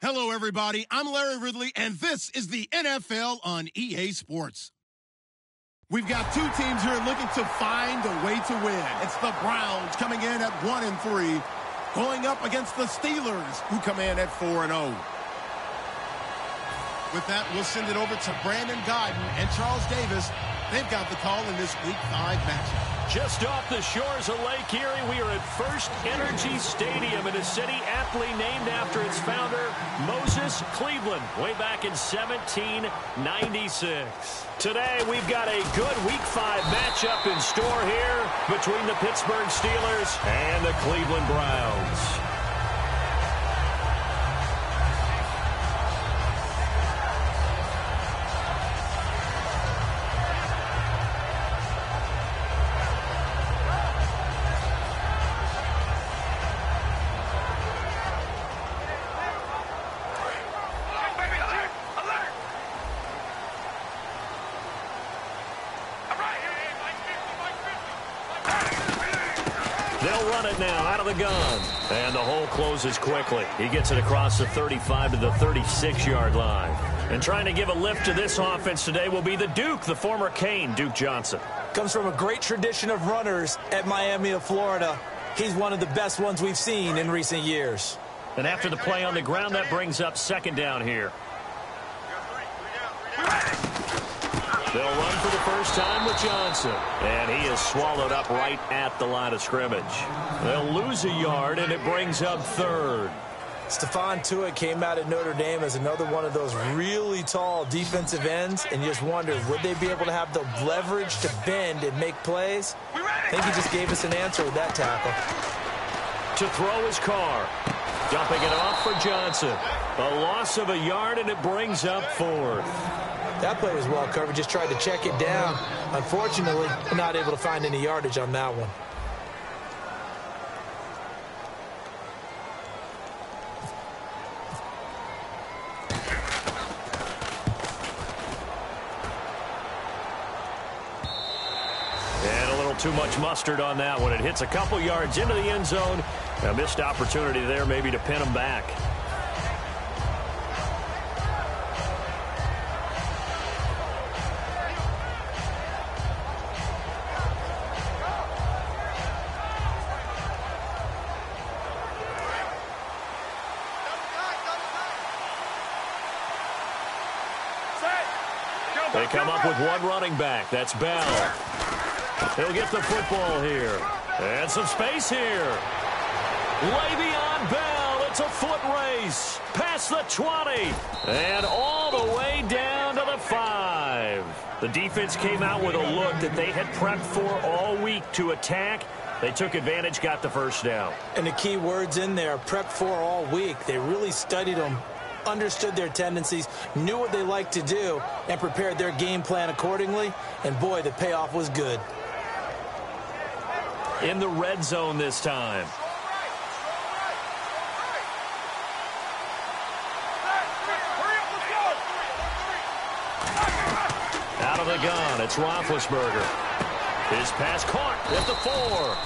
Hello, everybody. I'm Larry Ridley, and this is the NFL on EA Sports. We've got two teams here looking to find a way to win. It's the Browns coming in at 1-3, going up against the Steelers, who come in at 4-0. With that, we'll send it over to Brandon Godden and Charles Davis. They've got the call in this Week 5 matchup. Just off the shores of Lake Erie, we are at First Energy Stadium in a city aptly named after its founder, Moses Cleveland, way back in 1796. Today, we've got a good Week 5 matchup in store here between the Pittsburgh Steelers and the Cleveland Browns. They'll run it now out of the gun. And the hole closes quickly. He gets it across the 35 to the 36-yard line. And trying to give a lift to this offense today will be the Duke, the former Cane, Duke Johnson. Comes from a great tradition of runners at Miami of Florida. He's one of the best ones we've seen in recent years. And after the play on the ground, that brings up second down here. They'll run for the first time with Johnson. And he is swallowed up right at the line of scrimmage. They'll lose a yard, and it brings up third. Stephon Tuitt came out of Notre Dame as another one of those really tall defensive ends, and you just wondered, would they be able to have the leverage to bend and make plays? I think he just gave us an answer with that tackle. To throw his Carr. Dumping it off for Johnson. A loss of a yard, and it brings up fourth. That play was well covered, just tried to check it down. Unfortunately, not able to find any yardage on that one. And a little too much mustard on that one. It hits a couple yards into the end zone. A missed opportunity there maybe to pin him back. They come up with one running back. That's Bell. He'll get the football here. And some space here. Le'Veon Bell. It's a foot race. Past the 20. And all the way down to the 5. The defense came out with a look that they had prepped for all week to attack. They took advantage, got the first down. And the key words in there, prepped for all week. They really studied them, understood their tendencies, knew what they liked to do, and prepared their game plan accordingly. And boy, the payoff was good. In the red zone this time. Out of the gun, it's Roethlisberger. His pass caught at the 4.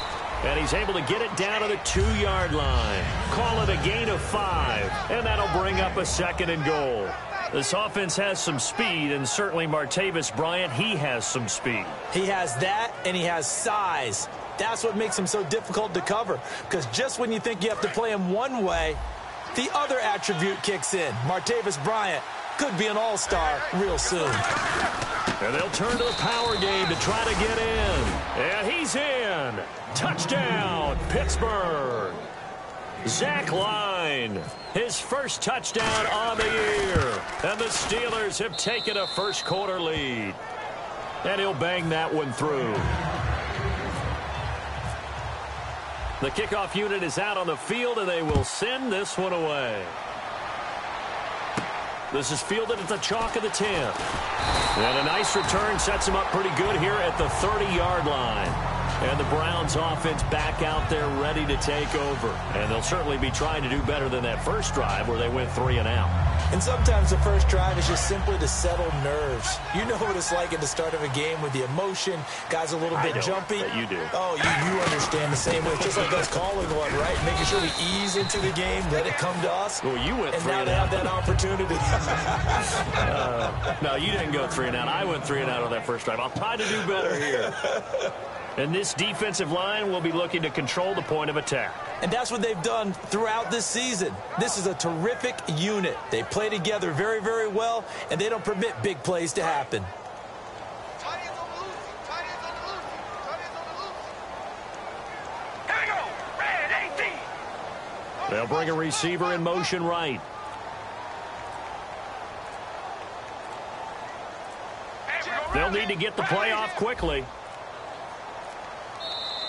And he's able to get it down to the 2-yard line. Call it a gain of 5. And that'll bring up a second and goal. This offense has some speed, and certainly Martavis Bryant, he has some speed. He has that, and he has size. That's what makes him so difficult to cover. Because just when you think you have to play him one way, the other attribute kicks in. Martavis Bryant could be an all-star real soon. And they'll turn to the power game to try to get in. And he's in. Touchdown, Pittsburgh. Zach Line, his first touchdown on the year. And the Steelers have taken a first-quarter lead. And he'll bang that one through. The kickoff unit is out on the field, and they will send this one away. This is fielded at the chalk of the 10. And a nice return sets him up pretty good here at the 30-yard line. And the Browns offense back out there ready to take over. And they'll certainly be trying to do better than that first drive where they went 3 and out. And sometimes the first drive is just simply to settle nerves. You know what it's like at the start of a game with the emotion. Guys a little bit jumpy. You do. Oh, you understand the same way. It's just like us calling one, right? Making sure we ease into the game, let it come to us. Well, you went 3 and out. And now they have that opportunity. No, you didn't go 3 and out. I went 3 and out on that first drive. I'll try to do better here. And this defensive line will be looking to control the point of attack. And that's what they've done throughout this season. This is a terrific unit. They play together very, very well, and they don't permit big plays to happen. They'll bring a receiver in motion right. They'll need to get the play off quickly.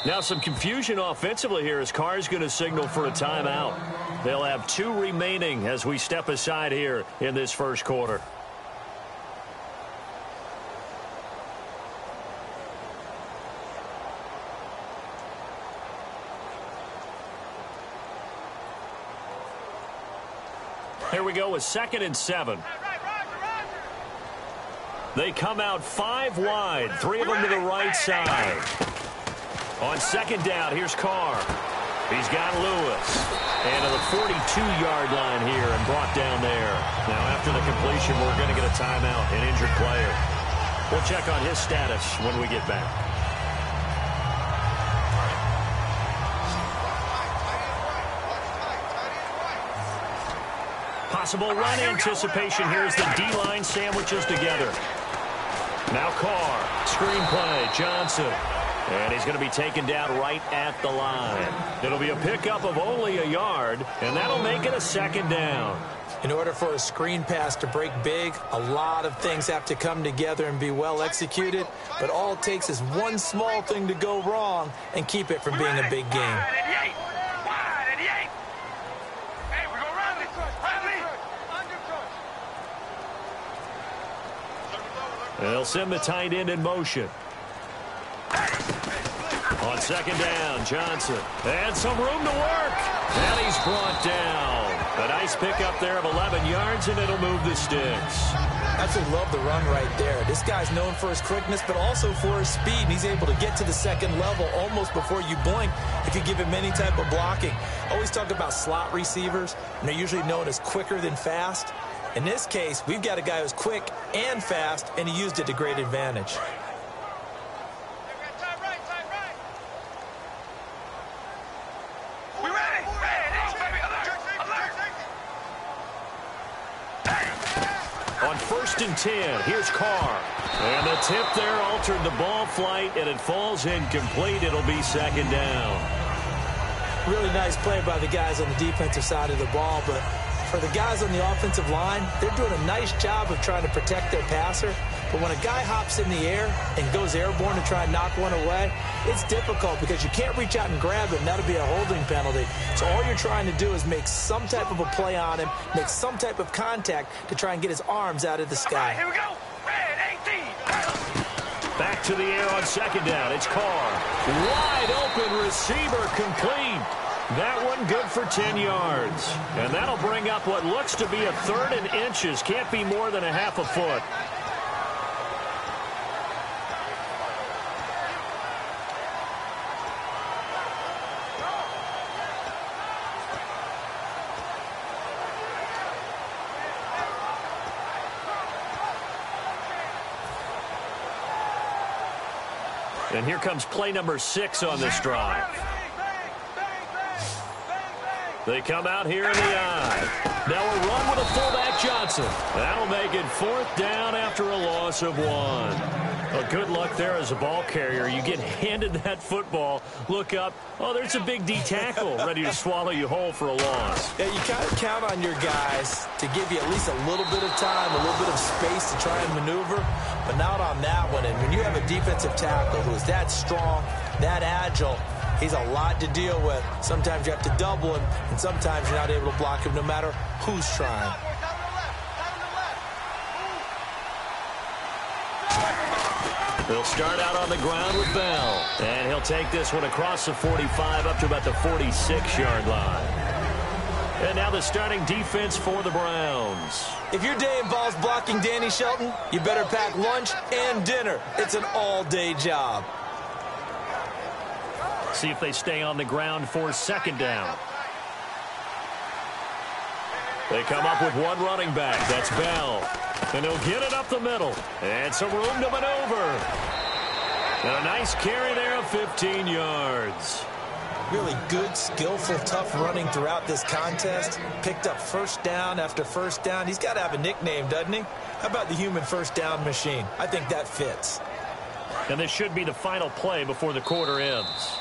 Now some confusion offensively here as Carr's going to signal for a timeout. They'll have 2 remaining as we step aside here in this first quarter. Here we go with 2nd and 7. They come out 5 wide, 3 of them to the right side. On 2nd down, here's Carr. He's got Lewis. And to the 42-yard line here and brought down there. Now, after the completion, we're going to get a timeout, an injured player. We'll check on his status when we get back. Possible run anticipation here as the D-line sandwiches together. Now Carr, screen play, Johnson. And he's going to be taken down right at the line. It'll be a pickup of only a yard, and that'll make it a 2nd down. In order for a screen pass to break big, a lot of things have to come together and be well executed. But all it takes is one small thing to go wrong and keep it from being a big game. And they'll send the tight end in motion. On 2nd down, Johnson. And some room to work. And he's brought down. A nice pickup there of 11 yards, and it'll move the sticks. Absolutely love the run right there. This guy's known for his quickness, but also for his speed. And he's able to get to the 2nd level almost before you blink if you give him any type of blocking. Always talk about slot receivers, and they're usually known as quicker than fast. In this case, we've got a guy who's quick and fast, and he used it to great advantage. On 1st and 10, here's Carr. And the tip there altered the ball flight, and it falls incomplete. It'll be 2nd down. Really nice play by the guys on the defensive side of the ball, but for the guys on the offensive line, they're doing a nice job of trying to protect their passer. But when a guy hops in the air and goes airborne to try and knock one away, it's difficult because you can't reach out and grab him. That'll be a holding penalty. So all you're trying to do is make some type of a play on him, make some type of contact to try and get his arms out of the sky. Here we go. Red 18. Back to the air on 2nd down. It's Carr. Wide open receiver complete. That one good for 10 yards. And that'll bring up what looks to be a 3rd and inches. Can't be more than a half a foot. And here comes play number 6 on this drive. They come out here in the eye. Now a run with a fullback Johnson. That'll make it 4th down after a loss of 1. Well, good luck there as a ball carrier. You get handed that football, look up, oh, there's a big D tackle ready to swallow you whole for a loss. Yeah, you kind of count on your guys to give you at least a little bit of time, a little bit of space to try and maneuver, but not on that one. And when you have a defensive tackle who is that strong, that agile, he's a lot to deal with. Sometimes you have to double him, and sometimes you're not able to block him no matter who's trying. They'll start out on the ground with Bell. And he'll take this one across the 45 up to about the 46-yard line. And now the starting defense for the Browns. If your day involves blocking Danny Shelton, you better pack lunch and dinner. It's an all-day job. See if they stay on the ground for second down. They come up with one running back. That's Bell. And he'll get it up the middle. And some room to maneuver. And a nice carry there of 15 yards. Really good, skillful, tough running throughout this contest. Picked up first down after first down. He's got to have a nickname, doesn't he? How about the human first down machine? I think that fits. And this should be the final play before the quarter ends.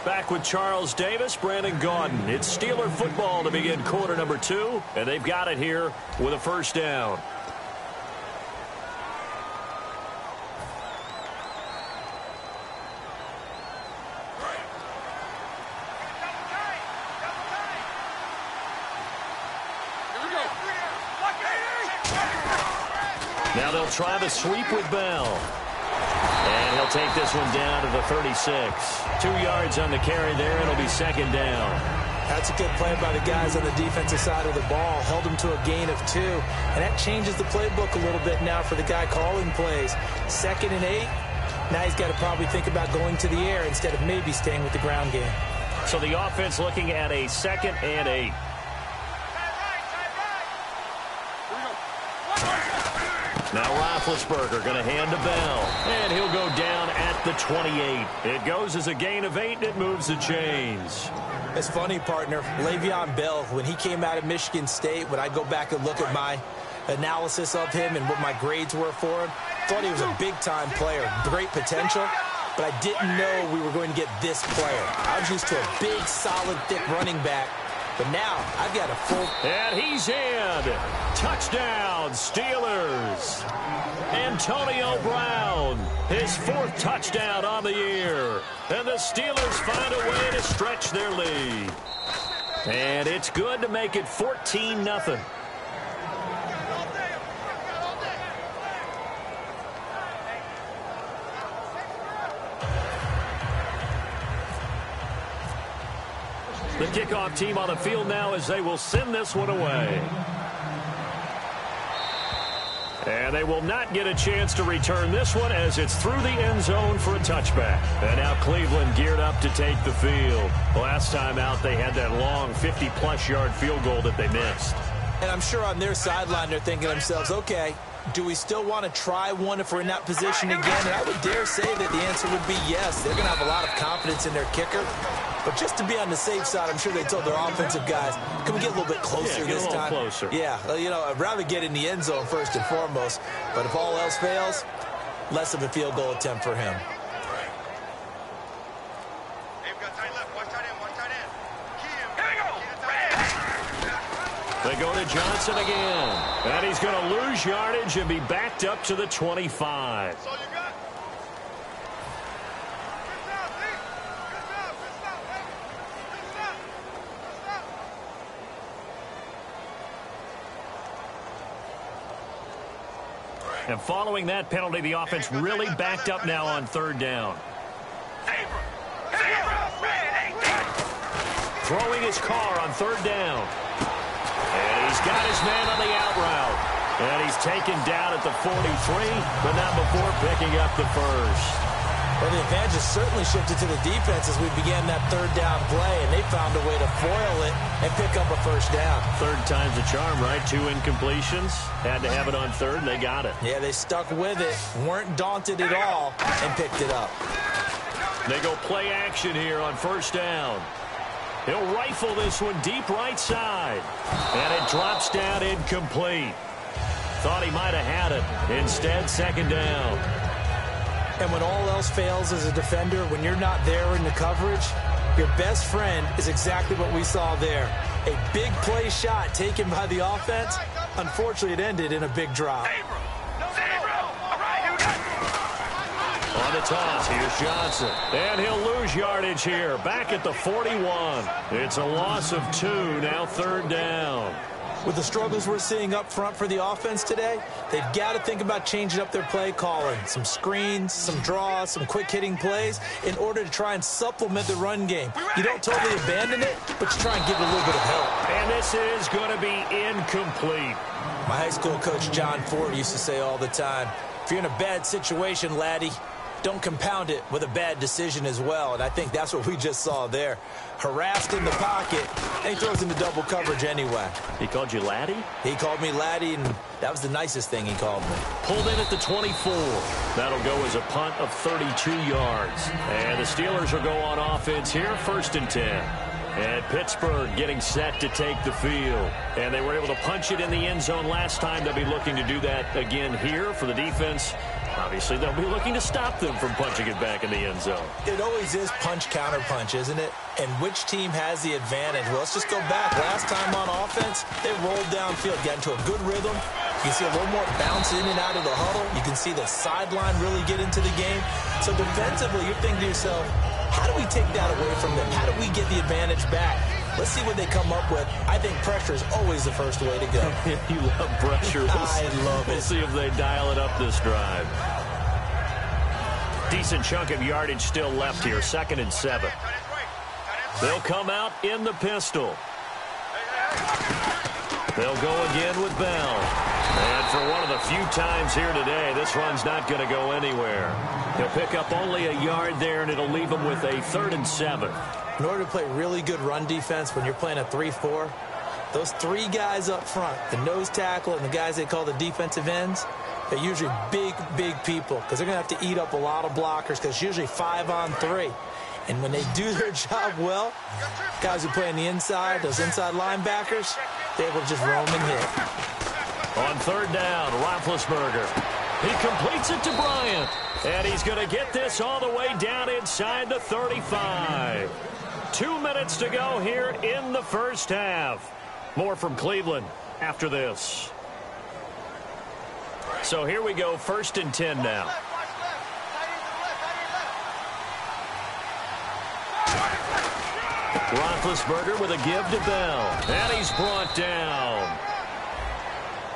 Back with Charles Davis, Brandon Gaudin. It's Steeler football to begin quarter number 2, and they've got it here with a first down. Now they'll try the sweep with Bell. And he'll take this one down to the 36. 2 yards on the carry there. It'll be second down. That's a good play by the guys on the defensive side of the ball. Held them to a gain of 2. And that changes the playbook a little bit now for the guy calling plays. 2nd and 8. Now he's got to probably think about going to the air instead of maybe staying with the ground game. So the offense looking at a 2nd and 8. Now Roethlisberger going to hand to Bell. And he'll go down at the 28. It goes as a gain of 8, and it moves the chains. It's funny, partner. Le'Veon Bell, when he came out of Michigan State, when I go back and look at my analysis of him and what my grades were for him, thought he was a big-time player, great potential, but I didn't know we were going to get this player. I was used to a big, solid, thick running back. But now, I've got a full... And he's in. Touchdown, Steelers. Antonio Brown, his 4th touchdown on the year. And the Steelers find a way to stretch their lead. And it's good to make it 14-0. The kickoff team on the field now as they will send this one away. And they will not get a chance to return this one as it's through the end zone for a touchback. And now Cleveland geared up to take the field. Last time out, they had that long 50-plus yard field goal that they missed. And I'm sure on their sideline they're thinking to themselves, okay, do we still want to try one if we're in that position again? And I would dare say that the answer would be yes. They're going to have a lot of confidence in their kicker. But just to be on the safe side, I'm sure they told their offensive guys, can we get a little bit closer this time? Closer. Yeah, you know, I'd rather get in the end zone first and foremost. But if all else fails, less of a field goal attempt for him. They go to Johnson again. And he's going to lose yardage and be backed up to the 25. And following that penalty, the offense really backed up now on 3rd down. Throwing his car on 3rd down. And he's got his man on the out route. And he's taken down at the 43, but not before picking up the first. Well, the advantage has certainly shifted to the defense as we began that 3rd down play, and they found a way to foil it and pick up a first down. 3rd time's a charm, right? 2 incompletions. Had to have it on 3rd, and they got it. Yeah, they stuck with it, weren't daunted at all, and picked it up. They go play action here on 1st down. He'll rifle this one deep right side. And it drops down incomplete. Thought he might have had it. Instead, 2nd down. And when all else fails as a defender, when you're not there in the coverage, your best friend is exactly what we saw there. A big play shot taken by the offense. Unfortunately, it ended in a big drop. On the toss, here's Johnson. And he'll lose yardage here. Back at the 41. It's a loss of 2, now 3rd down. With the struggles we're seeing up front for the offense today, they've got to think about changing up their play calling. Some screens, some draws, some quick-hitting plays in order to try and supplement the run game. You don't totally abandon it, but you try and give it a little bit of help. And this is going to be incomplete. My high school coach, John Ford, used to say all the time, if you're in a bad situation, laddie, don't compound it with a bad decision as well. And I think that's what we just saw there. Harassed in the pocket, and he throws into double coverage anyway. He called you laddie? He called me laddie, and that was the nicest thing he called me. Pulled in at the 24. That'll go as a punt of 32 yards. And the Steelers will go on offense here, 1st and 10. And Pittsburgh getting set to take the field. And they were able to punch it in the end zone last time. They'll be looking to do that again here for the defense. Obviously, they'll be looking to stop them from punching it back in the end zone. It always is punch, counter punch, isn't it? And which team has the advantage? Well, let's just go back. Last time on offense, they rolled downfield, got into a good rhythm. You can see a little more bounce in and out of the huddle. You can see the sideline really get into the game. So defensively, you're thinking to yourself, how do we take that away from them? How do we get the advantage back? Let's see what they come up with. I think pressure is always the first way to go. You love pressure. I love it. We'll see if they dial it up this drive. Decent chunk of yardage still left here. 2nd and 7. They'll come out in the pistol. They'll go again with Bell. And for one of the few times here today, this run's not going to go anywhere. He'll pick up only a yard there, and it'll leave him with a 3rd and 7. In order to play really good run defense when you're playing a 3-4, those 3 guys up front, the nose tackle and the guys they call the defensive ends, they're usually big, big people because they're going to have to eat up a lot of blockers because it's usually 5-on-3. And when they do their job well, guys who play on the inside, those inside linebackers, they're able to just roam and hit. On 3rd down, Roethlisberger. He completes it to Bryant. And he's going to get this all the way down inside the 35. 2 minutes to go here in the first half. More from Cleveland after this. So here we go, 1st and 10 now. Roethlisberger with a give to Bell. And he's brought down.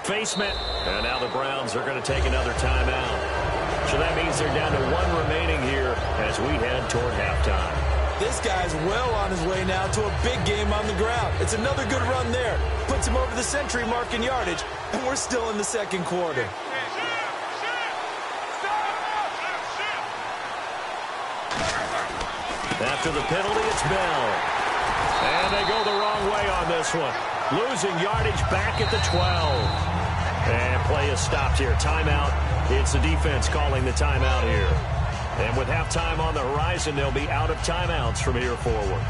Facement. And now the Browns are going to take another timeout. So that means they're down to 1 remaining here as we head toward halftime. This guy's well on his way now to a big game on the ground. It's another good run there. Puts him over the century mark in yardage, and we're still in the 2nd quarter. After the penalty, it's Bell. And they go the wrong way on this one. Losing yardage back at the 12. And play is stopped here. Timeout. It's the defense calling the timeout here. And with halftime on the horizon, they'll be out of timeouts from here forward.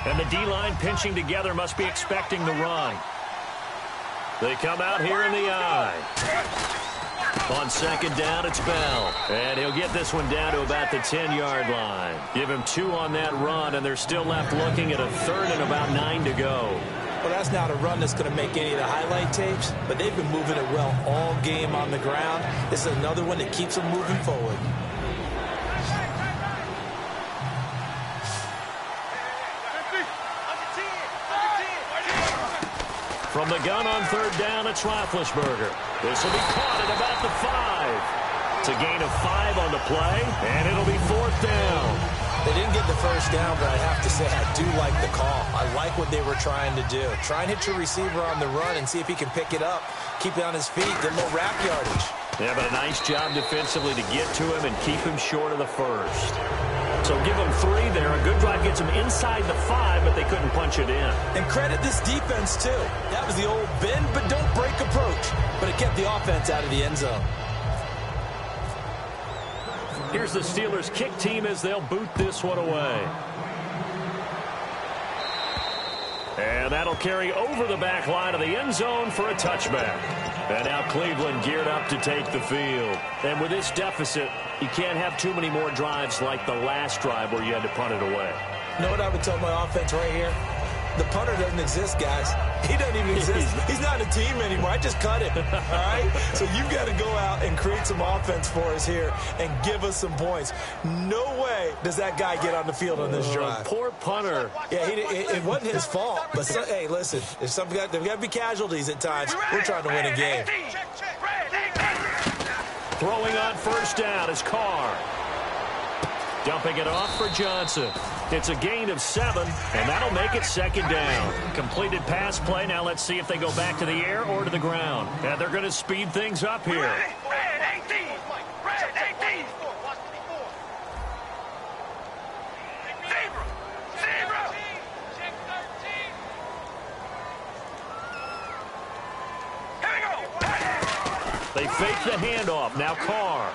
And the D-line pinching together must be expecting the run. They come out here in the eye. On 2nd down, it's Bell. And he'll get this one down to about the 10-yard line. Give him 2 on that run, and they're still left looking at a 3rd and about 9 to go. Well, that's not a run that's going to make any of the highlight tapes, but they've been moving it well all game on the ground. This is another one that keeps them moving forward. From the gun on 3rd down, it's Roethlisberger. This will be caught at about the 5. It's a gain of 5 on the play, and it'll be 4th down. They didn't get the first down, but I have to say I do like the call. I like what they were trying to do. Try and hit your receiver on the run and see if he can pick it up, keep it on his feet, get a little rack yardage. Yeah, but a nice job defensively to get to him and keep him short of the 1st. So give him 3 there. A good drive gets him inside the 5, but they couldn't punch it in. And credit this defense, too. That was the old bend but don't break approach, but it kept the offense out of the end zone. Here's the Steelers kick team as they'll boot this one away. And that'll carry over the back line of the end zone for a touchback. And now Cleveland geared up to take the field. And with this deficit, you can't have too many more drives like the last drive where you had to punt it away. You know what I would tell my offense right here? The punter doesn't exist, guys. He doesn't even exist. He's not a team anymore. I just cut him, all right? So you've got to go out and create some offense for us here and give us some points. No way does that guy get on the field on this drive. Poor punter. Yeah, it wasn't his fault. But, hey, listen, if there's got to be casualties at times. We're trying to win a game. Throwing on first down is Carr. Dumping it off for Johnson. It's a gain of 7, and that'll make it second down. Completed pass play. Now let's see if they go back to the air or to the ground. And they're going to speed things up here. Red 18. Red 18. Zebra. Here we go. They fake the handoff. Now Carr.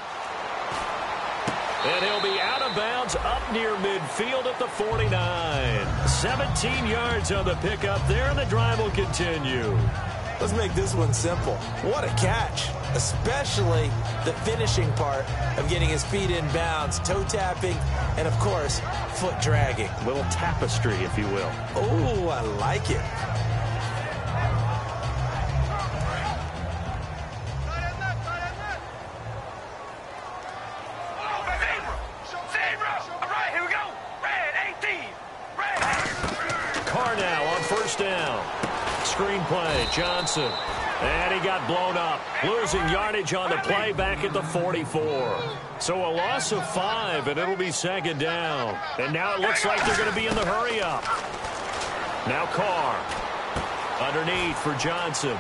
And he'll be out of bounds up near midfield at the 49. 17 yards on the pickup there, and the drive will continue. Let's make this one simple. What a catch, especially the finishing part of getting his feet in bounds, toe tapping, and, of course, foot dragging. A little tapestry, if you will. Oh, I like it. Screenplay, Johnson. And he got blown up. Losing yardage on the play back at the 44. So a loss of 5, and it'll be second down. And now it looks like they're going to be in the hurry up. Now Carr. Underneath for Johnson.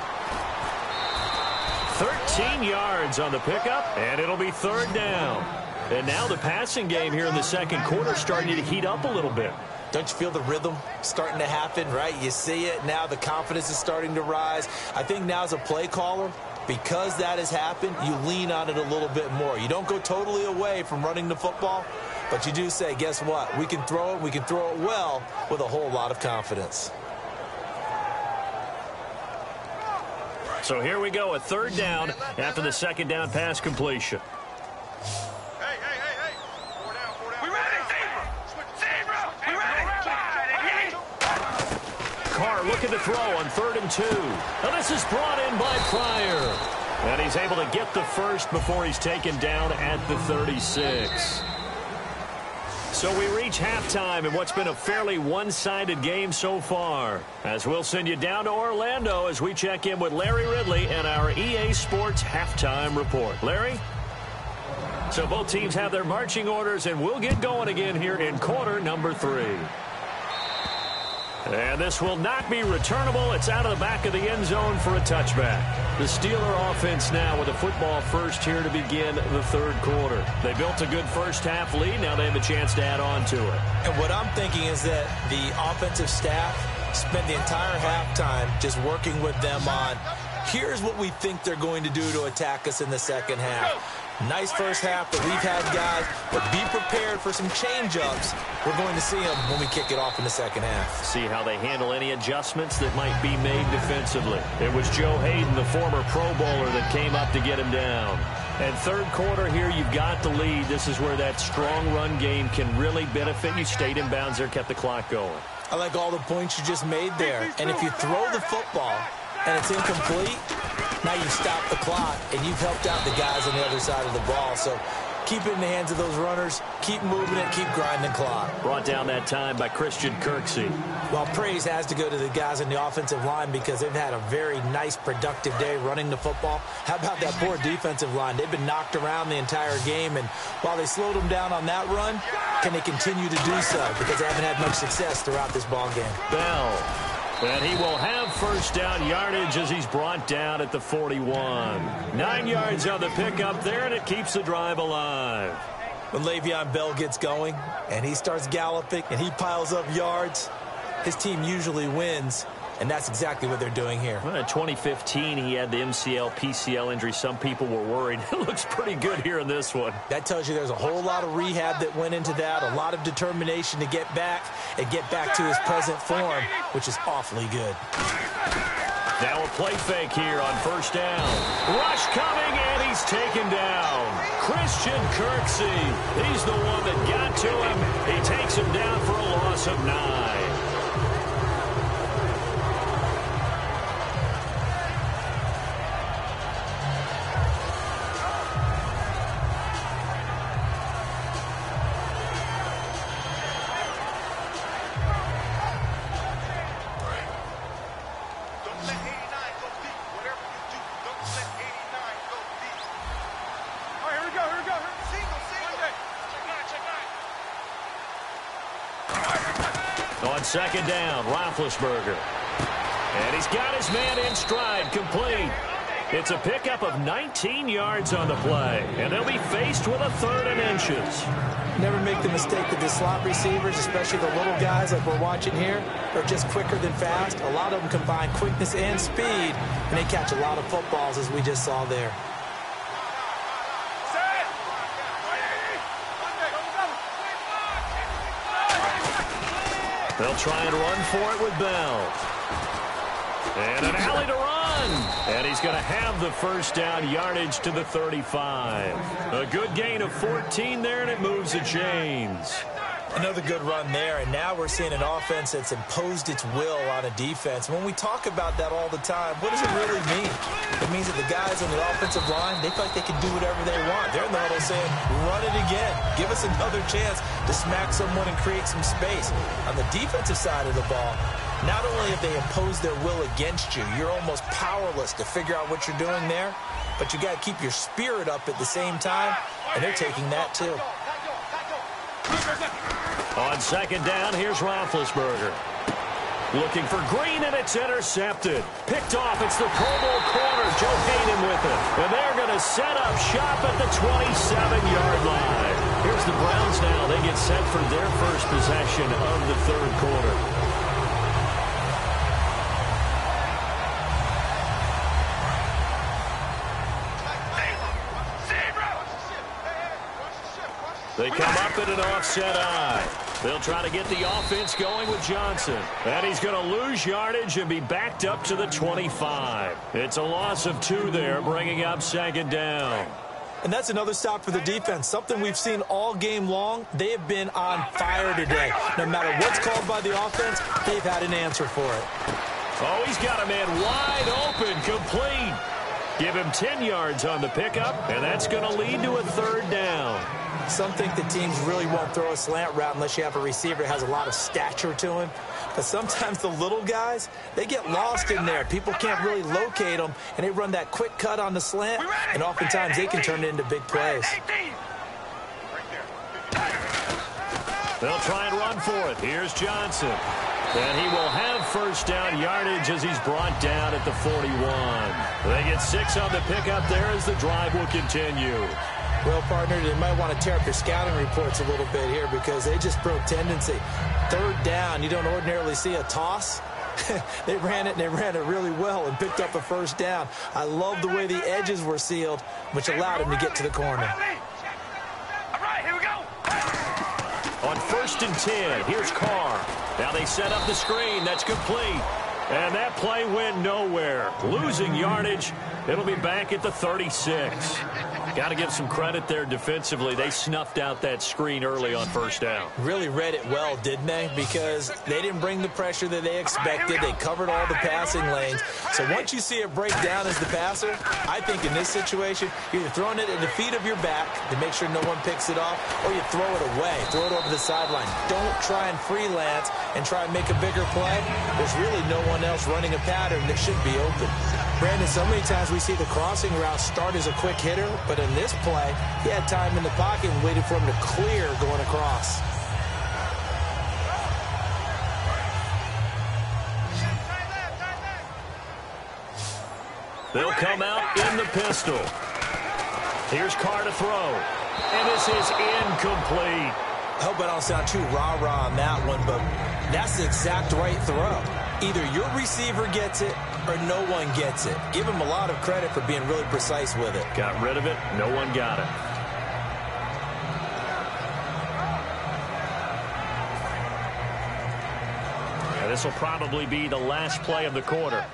13 yards on the pickup, and it'll be third down. And now the passing game here in the second quarter starting to heat up a little bit. Don't you feel the rhythm starting to happen, right? You see it. Now the confidence is starting to rise. I think now as a play caller, because that has happened, you lean on it a little bit more. You don't go totally away from running the football, but you do say, guess what? We can throw it. We can throw it well with a whole lot of confidence. So here we go, a third down after the second down pass completion. Carr looking to throw on 3rd and 2. Now this is brought in by Pryor. And he's able to get the first before he's taken down at the 36. So we reach halftime in what's been a fairly one-sided game so far. As we'll send you down to Orlando as we check in with Larry Ridley and our EA Sports Halftime Report. Larry? So both teams have their marching orders, and we'll get going again here in quarter number 3. And this will not be returnable. It's out of the back of the end zone for a touchback. The Steeler offense now with a football first here to begin the third quarter. They built a good first half lead. Now they have a chance to add on to it. And what I'm thinking is that the offensive staff spent the entire halftime just working with them on, here's what we think they're going to do to attack us in the second half. Nice first half that we've had, guys, but be prepared for some change-ups. We're going to see them when we kick it off in the second half. See how they handle any adjustments that might be made defensively. It was Joe Hayden, the former Pro Bowler, that came up to get him down. And third quarter here, you've got the lead. This is where that strong run game can really benefit you. Stayed in bounds there, kept the clock going. I like all the points you just made there. And if you throw the football and it's incomplete, now you stop the clock, and you've helped out the guys on the other side of the ball. So keep it in the hands of those runners. Keep moving it. Keep grinding the clock. Brought down that time by Christian Kirksey. Well, praise has to go to the guys in the offensive line because they've had a very nice, productive day running the football. How about that poor defensive line? They've been knocked around the entire game, and while they slowed them down on that run, can they continue to do so? Because they haven't had much success throughout this ball game. Bell. And he will have first down yardage as he's brought down at the 41. 9 yards on the pickup there, and it keeps the drive alive. When Le'Veon Bell gets going and he starts galloping and he piles up yards, his team usually wins. And that's exactly what they're doing here. Well, in 2015, he had the MCL, PCL injury. Some people were worried. It looks pretty good here in this one. That tells you there's a whole lot of rehab that went into that, a lot of determination to get back and get back to his present form, which is awfully good. Now a play fake here on first down. Rush coming, and he's taken down. Christian Kirksey, he's the one that got to him. He takes him down for a loss of 9. On second down, Roethlisberger. And he's got his man in stride, complete. It's a pickup of 19 yards on the play, and they'll be faced with a 3rd and inches. Never make the mistake that the slot receivers, especially the little guys like we're watching here, are just quicker than fast. A lot of them combine quickness and speed, and they catch a lot of footballs, as we just saw there. They'll try and run for it with Bell. And an alley to run. And he's going to have the first down, yardage to the 35. A good gain of 14 there, and it moves the chains. Another good run there, and now we're seeing an offense that's imposed its will on a defense. When we talk about that all the time, what does it really mean? It means that the guys on the offensive line, they feel like they can do whatever they want. They're in the middle saying, run it again. Give us another chance to smack someone and create some space. On the defensive side of the ball, not only have they imposed their will against you, you're almost powerless to figure out what you're doing there, but you got to keep your spirit up at the same time, and they're taking that too. On second down, here's Roethlisberger. Looking for Green, and it's intercepted. Picked off, it's the Pro Bowl corner, Joe Hayden with it. And they're going to set up shop at the 27-yard line. Here's the Browns now. They get set for their first possession of the 3rd quarter. They come up in an offset eye. They'll try to get the offense going with Johnson. And he's going to lose yardage and be backed up to the 25. It's a loss of 2 there, bringing up second down. And that's another stop for the defense, something we've seen all game long. They have been on fire today. No matter what's called by the offense, they've had an answer for it. Oh, he's got a man wide open, complete. Give him 10 yards on the pickup, and that's going to lead to a 3rd down. Some think the teams really won't throw a slant route unless you have a receiver that has a lot of stature to him. But sometimes the little guys, they get lost in there. People can't really locate them, and they run that quick cut on the slant, and oftentimes they can turn it into big plays. They'll try and run for it. Here's Johnson. And he will have first down yardage as he's brought down at the 41. They get 6 on the pickup there as the drive will continue. Well, partner, they might want to tear up their scouting reports a little bit here because they just broke tendency. 3rd down, you don't ordinarily see a toss. They ran it, and they ran it really well and picked up a first down. I love the way the edges were sealed, which allowed him to get to the corner. All right, here we go. On 1st and 10, here's Carr. Now they set up the screen. That's complete. And that play went nowhere. Losing yardage. It'll be back at the 36. Got to give some credit there defensively. They snuffed out that screen early on first down. Really read it well, didn't they? Because they didn't bring the pressure that they expected. They covered all the passing lanes. So once you see it break down as the passer, I think in this situation, you're either throwing it at the feet of your back to make sure no one picks it off, or you throw it away, throw it over the sideline. Don't try and freelance and try and make a bigger play. There's really no one else running a pattern that should be open. Brandon, so many times we see the crossing route start as a quick hitter, but in this play, he had time in the pocket and waited for him to clear going across. They'll come out in the pistol. Here's Carr to throw. And this is incomplete. I hope I don't sound too rah-rah on that one, but that's the exact right throw. Either your receiver gets it or no one gets it. Give him a lot of credit for being really precise with it. Got rid of it. No one got it. And this will probably be the last play of the quarter.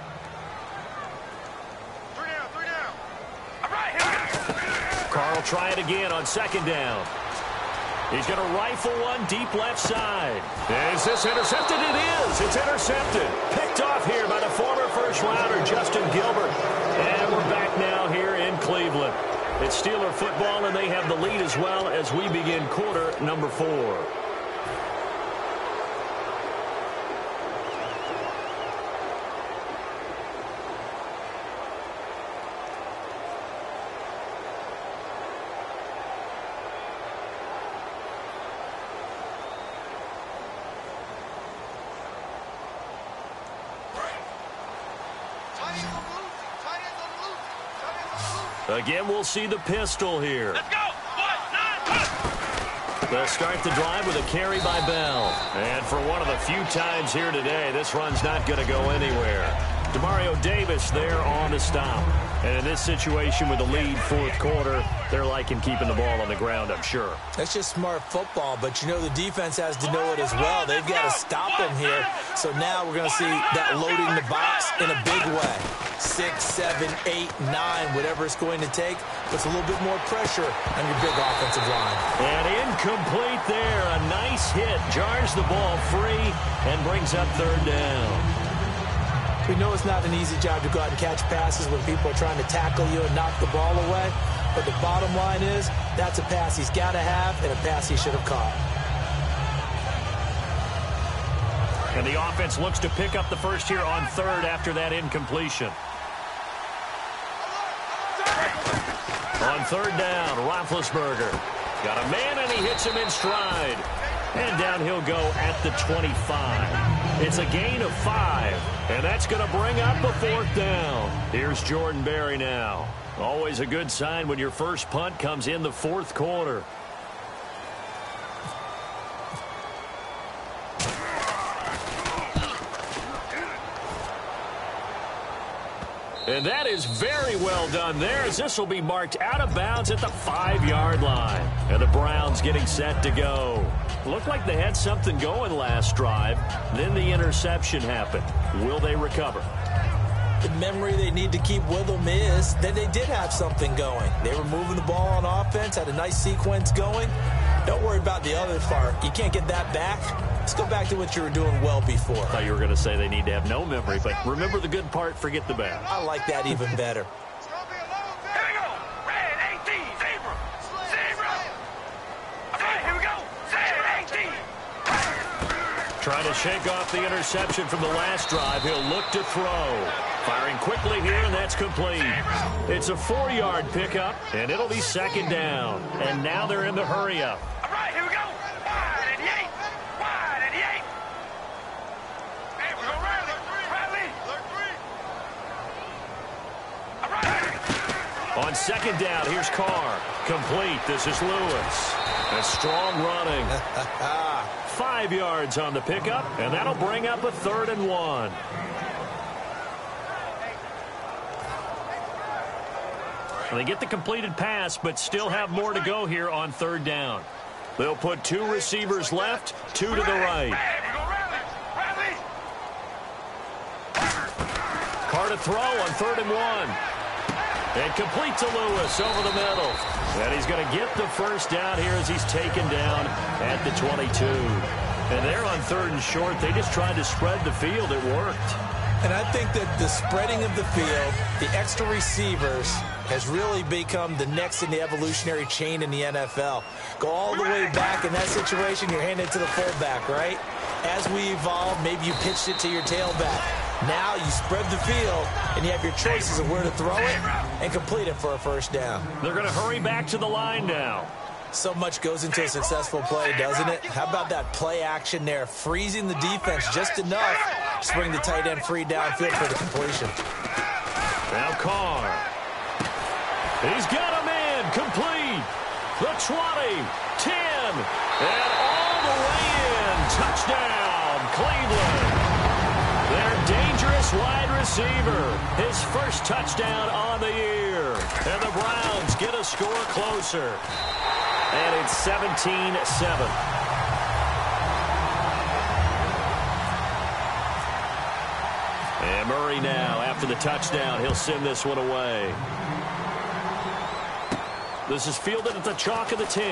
Carr will try it again on second down. He's going to rifle one deep left side. Is this intercepted? It is. It's intercepted. Picked off here by the former first-rounder, Justin Gilbert. And we're back now here in Cleveland. It's Steeler football, and they have the lead as well as we begin quarter number 4. Again, we'll see the pistol here. Let's go. 1, 9, They'll start the drive with a carry by Bell. And for one of the few times here today, this run's not going to go anywhere. Demario Davis there on the stop. And in this situation with the lead fourth quarter, they're liking keeping the ball on the ground, I'm sure. That's just smart football, but you know the defense has to know it as well. They've got to stop them here. So now we're going to see that loading the box in a big way. 6, 7, 8, 9, whatever it's going to take, puts a little bit more pressure on your big offensive line. And incomplete there. A nice hit. Jars the ball free and brings up third down. We know it's not an easy job to go out and catch passes when people are trying to tackle you and knock the ball away. But the bottom line is, that's a pass he's got to have and a pass he should have caught. And the offense looks to pick up the first here on third after that incompletion. On third down, Roethlisberger. Got a man and he hits him in stride. And down he'll go at the 25. It's a gain of 5. And that's going to bring up a fourth down. Here's Jordan Berry now. Always a good sign when your first punt comes in the fourth quarter. And that is very well done there, as this will be marked out of bounds at the 5-yard line. And the Browns getting set to go. Looked like they had something going last drive. Then the interception happened. Will they recover? The memory they need to keep with them is that they did have something going. They were moving the ball on offense, had a nice sequence going. Don't worry about the other part. You can't get that back. Let's go back to what you were doing well before. I thought you were going to say they need to have no memory, but remember the good part, forget the bad. I like that even better. Here we go. Red 18. Zebra. Zebra. All right, here we go. Red 18. Trying to shake off the interception from the last drive. He'll look to throw. Firing quickly here, and that's complete. It's a 4-yard pickup, and it'll be second down. And now they're in the hurry-up. All right, here we go. Wide 88. Wide 88. Hey, we're going to rally. Rally. All right. On second down, here's Carr. Complete. This is Lewis. A strong running. 5 yards on the pickup, and that'll bring up a 3rd and 1. They get the completed pass, but still have more to go here on third down. They'll put 2 receivers left, 2 to the right. Carr to throw on 3rd and 1. And complete to Lewis over the middle. And he's going to get the first down here as he's taken down at the 22. And they're on 3rd and short. They just tried to spread the field. It worked. And I think that the spreading of the field, the extra receivers, has really become the next in the evolutionary chain in the NFL. Go all the way back in that situation, you're handing it to the fullback, right? As we evolve, maybe you pitched it to your tailback. Now you spread the field, and you have your choices of where to throw it and complete it for a first down. They're going to hurry back to the line now. So much goes into a successful play, doesn't it? How about that play action there, freezing the defense just enough to bring the tight end free downfield for the completion. Now Carr. He's got a man complete. The 20, 10, and all the way in. Touchdown, Cleveland. Their dangerous wide receiver. His first touchdown on the year. And the Browns get a score closer. And it's 17-7. And Murray now, after the touchdown, he'll send this one away. This is fielded at the chalk of the 10.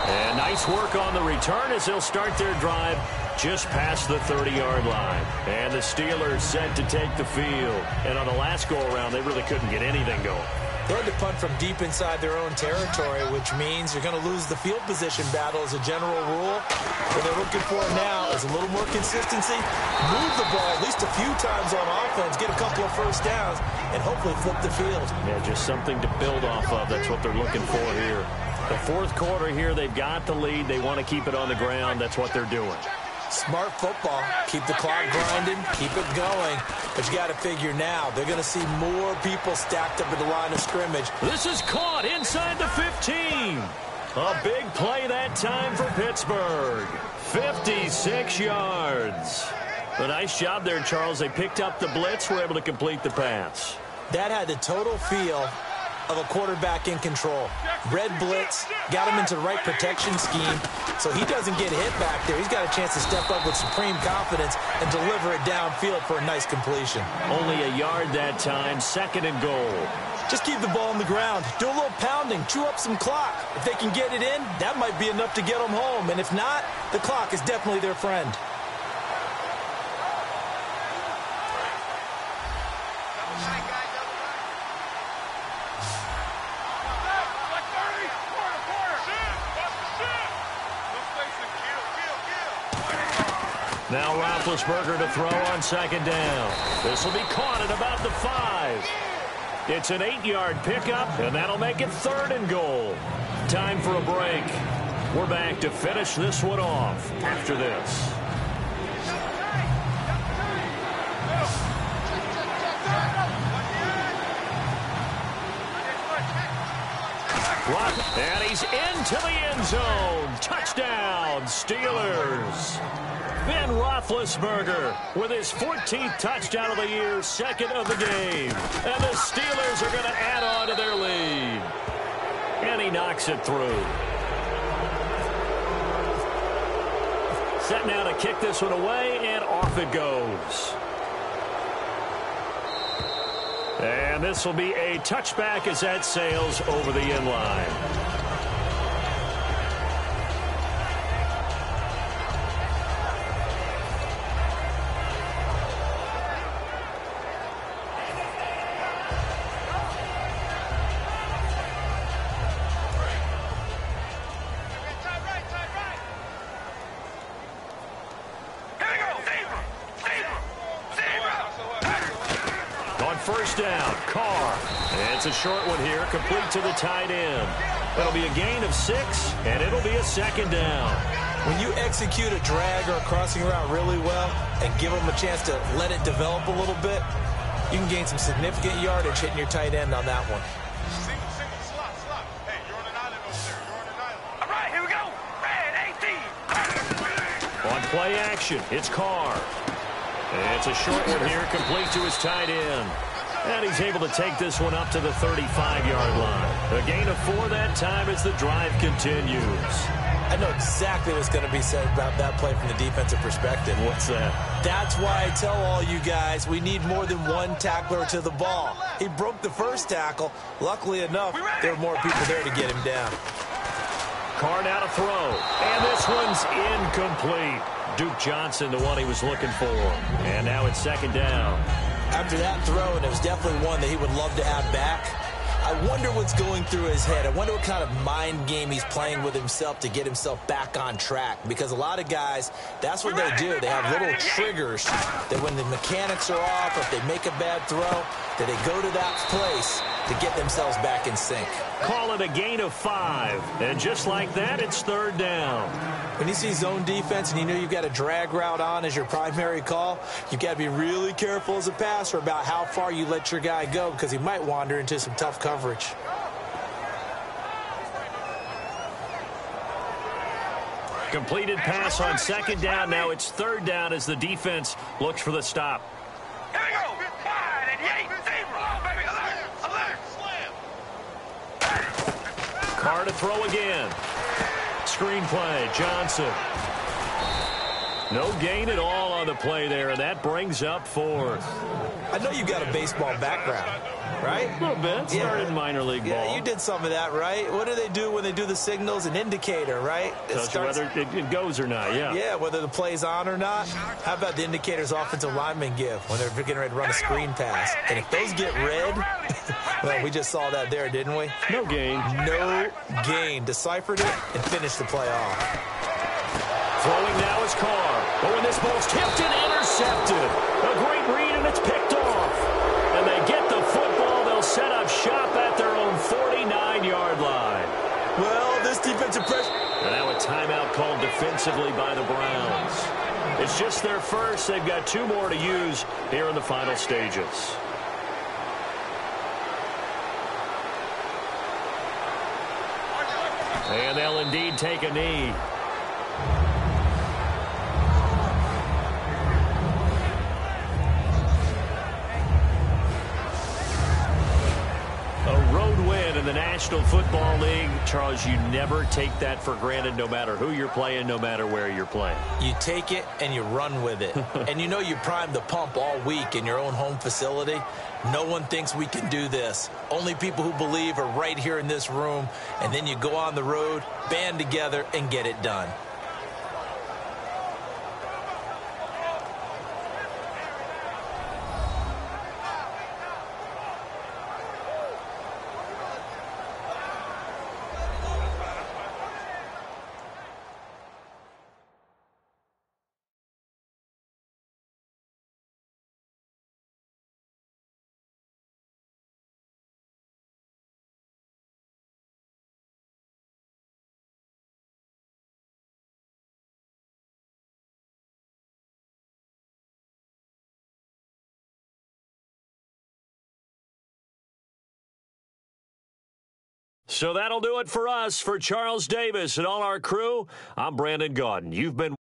And nice work on the return as they'll start their drive just past the 30-yard line. And the Steelers set to take the field. And on the last go-around, they really couldn't get anything going. They had to punt from deep inside their own territory, which means you're going to lose the field position battle as a general rule. What they're looking for now is a little more consistency, move the ball at least a few times on offense, get a couple of first downs, and hopefully flip the field. Yeah, just something to build off of. That's what they're looking for here. The fourth quarter here, they've got the lead. They want to keep it on the ground. That's what they're doing. Smart football. Keep the clock grinding, keep it going. But you got to figure now, they're going to see more people stacked up at the line of scrimmage. This is caught inside the 15. A big play that time for Pittsburgh. 56 yards. A nice job there, Charles. They picked up the blitz, were able to complete the pass. That had the total feel of a quarterback in control. Red blitz, got him into the right protection scheme, so he doesn't get hit back there. He's got a chance to step up with supreme confidence and deliver it downfield for a nice completion. Only a yard that time, 2nd and goal. Just keep the ball on the ground. Do a little pounding. Chew up some clock. If they can get it in, that might be enough to get them home. And if not, the clock is definitely their friend. Now Roethlisberger to throw on 2nd down. This will be caught at about the 5. It's an 8-yard pickup, and that'll make it 3rd and goal. Time for a break. We're back to finish this one off after this. And he's into the end zone. Touchdown, Steelers. Ben Roethlisberger with his 14th touchdown of the year, 2nd of the game. And the Steelers are going to add on to their lead. And he knocks it through. Set now to kick this one away, and off it goes. And this will be a touchback as that sails over the end line. First down, Carr. And it's a short one here, complete to the tight end. It'll be a gain of 6, and it'll be a 2nd down. When you execute a drag or a crossing route really well and give them a chance to let it develop a little bit, you can gain some significant yardage hitting your tight end on that one. Single, slot. Hey, you're on an island over there. You're on an island. All right, here we go. Red 18. On play action, it's Carr. And it's a short one here, complete to his tight end. And he's able to take this one up to the 35-yard line. A gain of 4 that time as the drive continues. I know exactly what's going to be said about that play from the defensive perspective. What's that? That's why I tell all you guys we need more than one tackler to the ball. He broke the first tackle. Luckily enough, there were more people there to get him down. Carr now to throw. And this one's incomplete. Duke Johnson, the one he was looking for. And now it's 2nd down. After that throw, and it was definitely one that he would love to have back, I wonder what's going through his head. I wonder what kind of mind game he's playing with himself to get himself back on track. Because a lot of guys, that's what they do. They have little triggers that when the mechanics are off, or if they make a bad throw, that they go to that place to get themselves back in sync. Call it a gain of 5. And just like that, it's 3rd down. When you see zone defense and you know you've got a drag route on as your primary call, you've got to be really careful as a passer about how far you let your guy go because he might wander into some tough coverage. Completed pass on 2nd down. Now it's 3rd down as the defense looks for the stop. Here we go. Wide and Yates. Zebra. Baby, alert. Carr to throw again. Screenplay, Johnson. No gain at all on the play there, and that brings up 4th. I know you got a baseball background, right? A little bit. Started in minor league ball. Yeah, you did some of that, right? What do they do when they do the signals? An indicator, right? Tells you whether it goes or not, yeah. Yeah, whether the play's on or not. How about the indicators offensive linemen give when they're getting ready to run a screen pass? And if those get red, well, we just saw that there, didn't we? No gain. No gain. Deciphered it and finished the play off. Throwing now is Carr. But when this ball's tipped and intercepted, a great read, and it's picked off. And they get the football. They'll set up shop at their own 49-yard line. Well, this defensive pressure. And now a timeout called defensively by the Browns. It's just their first. They've got 2 more to use here in the final stages. And they'll indeed take a knee. A road win in the National Football League. Charles, you never take that for granted, no matter who you're playing, no matter where you're playing. You take it and you run with it. And you know you primed the pump all week in your own home facility. No one thinks we can do this. Only people who believe are right here in this room. And then you go on the road, band together, and get it done. So that'll do it for us. For Charles Davis and all our crew, I'm Brandon Gaudin. You've been